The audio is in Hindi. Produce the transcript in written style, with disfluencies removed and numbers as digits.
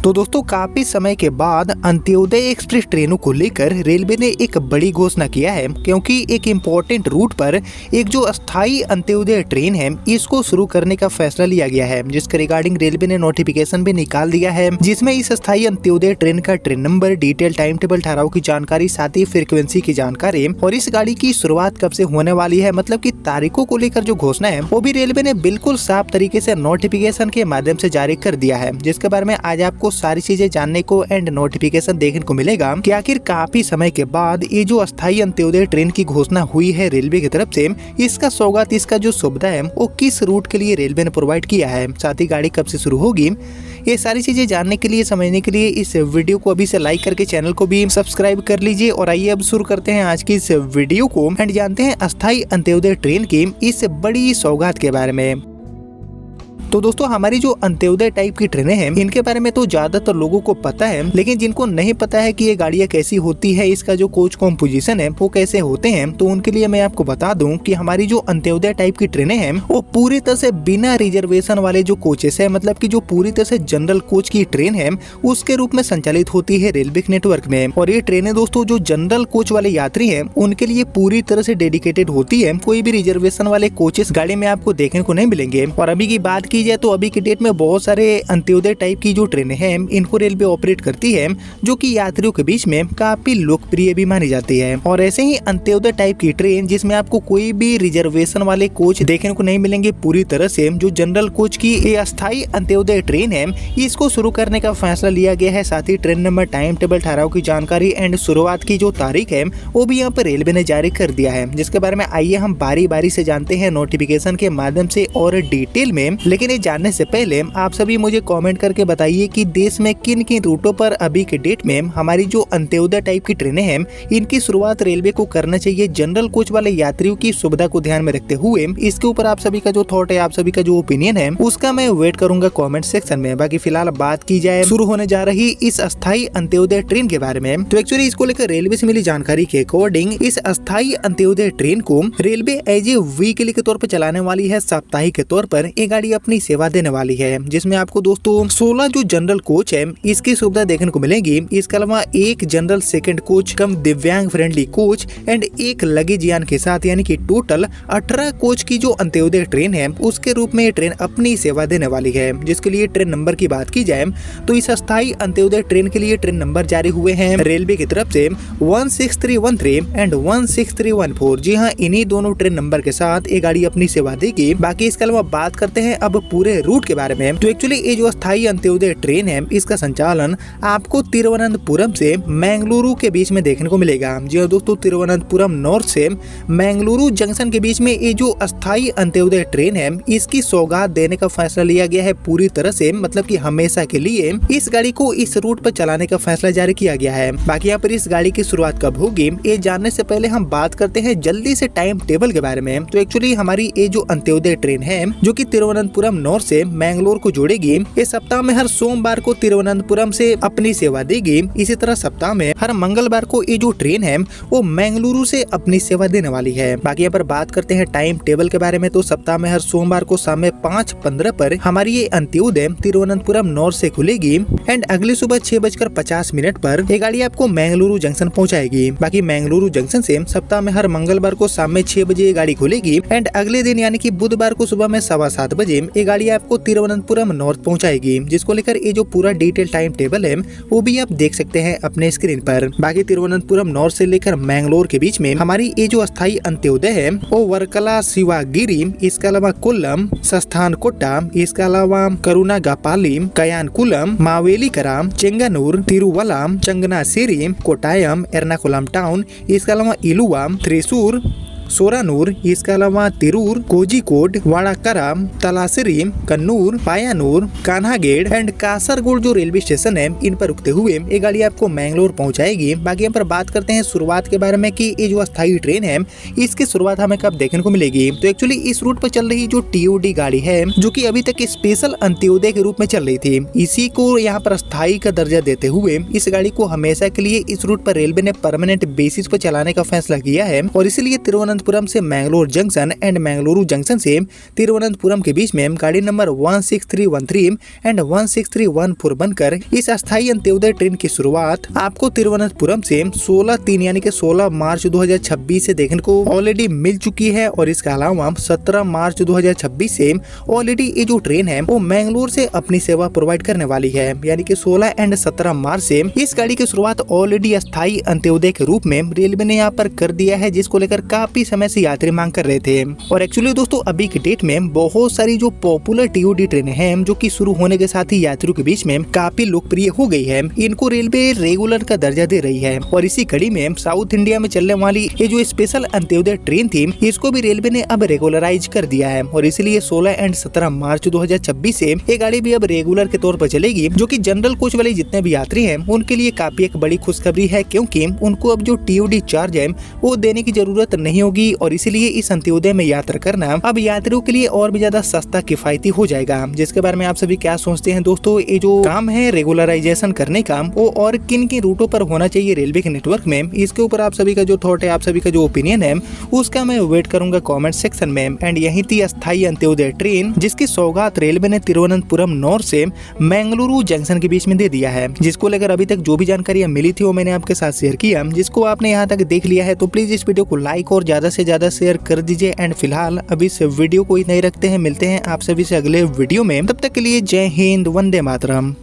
तो दोस्तों काफी समय के बाद अंत्योदय एक्सप्रेस ट्रेनों को लेकर रेलवे ने एक बड़ी घोषणा किया है, क्योंकि एक इम्पोर्टेंट रूट पर एक जो अस्थायी अंत्योदय ट्रेन है इसको शुरू करने का फैसला लिया गया है, जिसके रिगार्डिंग रेलवे ने नोटिफिकेशन भी निकाल दिया है, जिसमें इस अस्थायी अंत्योदय ट्रेन का train number, detail, time table, ठहराव की जानकारी, साथ ही फ्रीक्वेंसी की जानकारी और इस गाड़ी की शुरुआत कब से होने वाली है, मतलब की तारीखों को लेकर जो घोषणा है वो भी रेलवे ने बिल्कुल साफ तरीके से नोटिफिकेशन के माध्यम से जारी कर दिया है, जिसके बारे में आज आपको सारी चीजें जानने को एंड नोटिफिकेशन देखने को मिलेगा कि आखिर काफी समय के बाद ये जो अस्थायी अंत्योदय ट्रेन की घोषणा हुई है रेलवे की तरफ से, इसका सौगात, इसका जो सुविधा है वो किस रूट के लिए रेलवे ने प्रोवाइड किया है, साथ ही गाड़ी कब से शुरू होगी, ये सारी चीजें जानने के लिए, समझने के लिए इस वीडियो को अभी से लाइक करके चैनल को भी सब्सक्राइब कर लीजिए। और आइए अब शुरू करते हैं आज की इस वीडियो को एंड जानते हैं अस्थायी अंत्योदय ट्रेन की इस बड़ी सौगात के बारे में। तो दोस्तों हमारी जो अंत्योदय टाइप की ट्रेनें हैं इनके बारे में तो ज्यादातर लोगों को पता है, लेकिन जिनको नहीं पता है कि ये गाड़ियां कैसी होती है, इसका जो कोच कॉम्पोजिशन है वो कैसे होते हैं, तो उनके लिए मैं आपको बता दूं कि हमारी जो अंत्योदय टाइप की ट्रेनें हैं वो पूरी तरह से बिना रिजर्वेशन वाले जो कोचेस है, मतलब की जो पूरी तरह से जनरल कोच की ट्रेन है उसके रूप में संचालित होती है रेलवे नेटवर्क में। और ये ट्रेनें दोस्तों जो जनरल कोच वाले यात्री है उनके लिए पूरी तरह से डेडिकेटेड होती है, कोई भी रिजर्वेशन वाले कोचेस गाड़ी में आपको देखने को नहीं मिलेंगे। और अभी की बात की जाए तो अभी के डेट में बहुत सारे अंत्योदय टाइप की जो ट्रेनें हैं इनको रेलवे ऑपरेट करती है, जो कि यात्रियों के बीच में काफी लोकप्रिय भी मानी जाती है। और ऐसे ही अंत्योदय टाइप की ट्रेन जिसमें आपको कोई भी रिजर्वेशन वाले कोच देखने को नहीं मिलेंगे पूरी तरह से, जो जनरल कोच की ये अस्थायी अंत्योदय ट्रेन है, इसको शुरू करने का फैसला लिया गया है। साथ ही ट्रेन नंबर, टाइम टेबल, ठहराव की जानकारी एंड शुरुआत की जो तारीख है वो भी यहाँ पर रेलवे ने जारी कर दिया है, जिसके बारे में आइए हम बारी बारी से जानते हैं नोटिफिकेशन के माध्यम से और डिटेल में। लेकिन ये जानने से पहले आप सभी मुझे कमेंट करके बताइए कि देश में किन किन रूटों पर अभी के डेट में हमारी जो अंत्योदय टाइप की ट्रेनें हैं इनकी शुरुआत रेलवे को करना चाहिए जनरल कोच वाले यात्रियों की सुविधा को ध्यान में रखते हुए। इसके ऊपर आप सभी का जो थॉट है, आप सभी का जो ओपिनियन है उसका मैं वेट करूंगा कमेंट सेक्शन में। बाकी फिलहाल बात की जाए शुरू होने जा रही इस अस्थायी अंत्योदय ट्रेन के बारे में, तो एक्चुअली इसको लेकर रेलवे से मिली जानकारी के अकॉर्डिंग इस अस्थायी अंत्योदय ट्रेन को रेलवे एज ए वीकली के तौर पर चलाने वाली है, साप्ताहिक के तौर पर ये गाड़ी अपनी सेवा देने वाली है, जिसमें आपको दोस्तों 16 जो जनरल कोच है इसकी सुविधा देखने को मिलेगी। इसके अलावा एक जनरल सेकंड कोच कम दिव्यांग फ्रेंडली कोच एंड एक लगेज यान के साथ, यानी कि टोटल 18 कोच की जो अंत्योदय ट्रेन है उसके रूप में ये ट्रेन अपनी सेवा देने वाली है। जिसके लिए ट्रेन नंबर की बात की जाए तो इस अस्थायी अंत्योदय ट्रेन के लिए ट्रेन नंबर जारी हुए हैं रेलवे की तरफ से 16313 एंड 16314। जी हाँ, इन्हीं दोनों ट्रेन नंबर के साथ ये गाड़ी अपनी सेवा देगी। बाकी इसके अलावा बात करते हैं अब पूरे रूट के बारे में, तो एक्चुअली ये जो अस्थायी अंत्योदय ट्रेन है इसका संचालन आपको तिरुवनंतपुरम से मंगलुरु के बीच में देखने को मिलेगा। जी हाँ दोस्तों, तिरुवनंतपुरम नॉर्थ से मंगलुरु जंक्शन के बीच में ये जो अस्थायी अंत्योदय ट्रेन है इसकी सौगात देने का फैसला लिया गया है पूरी तरह से, मतलब कि हमेशा के लिए इस गाड़ी को इस रूट पर चलाने का फैसला जारी किया गया है। बाकी यहाँ पर इस गाड़ी की शुरुआत कब होगी ये जानने से पहले हम बात करते हैं जल्दी से टाइम टेबल के बारे में। तो एक्चुअली हमारी ये जो अंत्योदय ट्रेन है जो की तिरुवनंतपुरम नॉर्थ से मैंगलोर को जोड़ेगी, इस सप्ताह में हर सोमवार को तिरुवनंतपुरम से अपनी सेवा देगी। इसी तरह सप्ताह में हर मंगलवार को ये जो ट्रेन है वो मंगलुरु से अपनी सेवा देने वाली है। बाकी यहाँ पर बात करते हैं टाइम टेबल के बारे में, तो सप्ताह में हर सोमवार को शाम में 5:15 पर हमारी ये अंत्योदय तिरुवनंतपुरम नॉर्थ से खुलेगी एंड अगली सुबह 6:50 पर ये गाड़ी आपको मंगलुरु जंक्शन पहुँचाएगी। बाकी मंगलुरु जंक्शन से सप्ताह में हर मंगलवार को शाम में 6 बजे ये गाड़ी खुलेगी एंड अगले दिन यानी कि बुधवार को सुबह में 7:15 बजे ये गाड़ी आपको तिरुवनंतपुरम नॉर्थ पहुंचाएगी। जिसको लेकर ये जो पूरा डिटेल टाइम टेबल है वो भी आप देख सकते हैं अपने स्क्रीन पर। बाकी तिरुवनंतपुरम नॉर्थ से लेकर मैंगलोर के बीच में हमारी ये जो अस्थायी अंत्योदय है वो वर्कला, शिवागिरी, इसके अलावा कोल्लम, सस्थानकोट्टा, इसके अलावा करुणागापाली, कयानकुलम, मावेलीकरा, चेंगनूर, तिरुवल्लम, चंगनासिरी, कोटायम, एर्नाकुलम टाउन, इसके अलावा इलुवा, थ्रिसूर, सोरानूर, इसके अलावा तिरूर, कोझिकोड, वाड़ाकरा, तलासरी, कन्नूर, पायानूर, कान्हागेड़ एंड कासरगोड जो रेलवे स्टेशन है इन पर रुकते हुए ये गाड़ी आपको मैंगलोर पहुंचाएगी। बाकी यहाँ पर बात करते हैं शुरुआत के बारे में कि ये जो अस्थायी ट्रेन है इसकी शुरुआत हमें कब देखने को मिलेगी। तो एक्चुअली इस रूट पर चल रही जो TOD गाड़ी है जो कि अभी तक स्पेशल अंत्योदय के रूप में चल रही थी, इसी को यहाँ पर अस्थायी का दर्जा देते हुए इस गाड़ी को हमेशा के लिए इस रूट पर रेलवे ने परमानेंट बेसिस पर चलाने का फैसला किया है और इसीलिए तिरुवनंतपुरम तिरुवनंतपुरम से Mangalore junction and Mangaluru junction से तिरुवनंतपुरम के बीच में गाड़ी नंबर 16313 एंड 16314 बनकर इस अस्थायी अंत्योदय ट्रेन की शुरुआत आपको तिरुवनंतपुरम से 16/3 यानी कि 16 मार्च 2026 से देखने को ऑलरेडी मिल चुकी है। और इसके अलावा 17 मार्च 2026 से ऑलरेडी ये जो ट्रेन है वो मैंगलोर से अपनी सेवा प्रोवाइड करने वाली है, यानी कि 16 एंड 17 मार्च से इस गाड़ी की शुरुआत ऑलरेडी अस्थायी अंत्योदय के रूप में रेलवे ने यहाँ पर कर दिया है, जिसको लेकर काफी समय से यात्री मांग कर रहे थे। और एक्चुअली दोस्तों अभी की डेट में बहुत सारी जो पॉपुलर टीओडी ट्रेनें हैं जो कि शुरू होने के साथ ही यात्रियों के बीच में काफी लोकप्रिय हो गई है, इनको रेलवे रेगुलर का दर्जा दे रही है। और इसी कड़ी में साउथ इंडिया में चलने वाली ये जो स्पेशल अंत्योदय ट्रेन थी इसको भी रेलवे ने अब रेगुलराइज कर दिया है। और इसलिए 16 एंड 17 मार्च 2026 से ये गाड़ी भी अब रेगुलर के तौर पर चलेगी, जो कि जनरल कोच वाले जितने भी यात्री हैं उनके लिए काफी एक बड़ी खुशखबरी है, क्योंकि उनको अब जो टीओडी चार्ज है वो देने की जरूरत नहीं होगी। और इसलिए इस अंत्योदय में यात्रा करना अब यात्रियों के लिए और भी ज्यादा सस्ता किफायती हो जाएगा। जिसके बारे में आप सभी क्या सोचते हैं दोस्तों? ये जो काम है रेगुलराइजेशन करने का वो और किन किन रूटों पर होना चाहिए रेलवे के नेटवर्क में, इसके ऊपर आप सभी का जो थॉट है, आप सभी का जो ओपिनियन है उसका मैं वेट करूंगा कमेंट सेक्शन में। एंड यही थी अस्थायी अंत्योदय ट्रेन जिसकी सौगात रेलवे ने तिरुवनंतपुरम नॉर्थ से मैंगलुरु जंक्शन के बीच में दे दिया है, जिसको लेकर अभी तक जो भी जानकारी मिली थी वो मैंने आपके साथ शेयर किया। जिसको आपने यहाँ तक देख लिया है तो प्लीज इस वीडियो को लाइक और ज्यादा से ज्यादा शेयर कर दीजिए। एंड फिलहाल अभी इस वीडियो को इतना ही रखते हैं, मिलते हैं आप सभी से अगले वीडियो में, तब तक के लिए जय हिंद, वंदे मातरम।